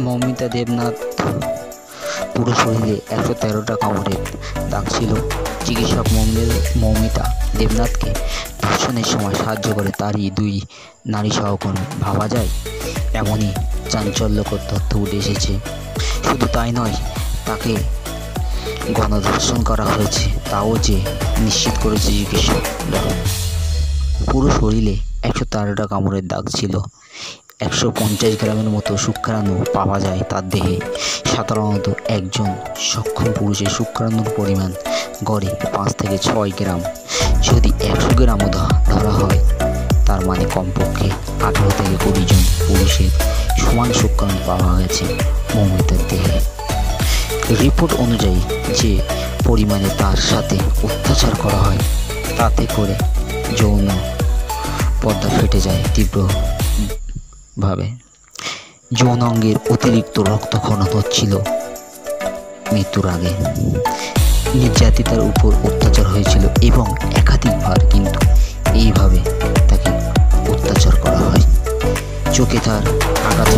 মৌমিতা দেবনাথ পুরো শরীরে 113টা কামড়ের দাগ ছিল। চিকিৎসক মৌমিতা দেবনাথকে ধর্ষণের সময় সাহায্য করে তারই 2 নারী সহকর্মী। ভাবা যায়, এমনই চাঞ্চল্যকর তথ্য উঠে এসেছে। শুধু তাই নয়, তাকে গণধর্ষণ করা হয়েছে তাও যে নিশ্চিত করেছে চিকিৎসকরা। পুরো শরীরে 113টা কামড়ের দাগ ছিল। 150 গ্রামের মতো শুক্রাণু পাওয়া যায় তার দেহে। সাধারণত একজন সক্ষম পুরুষের শুক্রাণুর পরিমাণ গড়ে 5 থেকে 6 গ্রাম। যদি 100 গ্রামও ধরা হয়, তার মানে কমপক্ষে 18 থেকে 20 জন পুরুষের সমান শুক্রাণু পাওয়া গেছে মৌমিতার দেহে। রিপোর্ট অনুযায়ী যে পরিমাণে তার সাথে অত্যাচার করা হয়, তাতে করে যৌন পর্দা ফেটে যায় তীব্রভাবে। যৌনাঙ্গের অতিরিক্ত রক্তক্ষরণ হচ্ছিল মৃত্যুর আগে। নির্যাতিতার উপর অত্যাচার হয়েছিল এবং একাধিকবার কিন্তু এইভাবে তাকে অত্যাচার করা হয়। চোখে তার আঘাত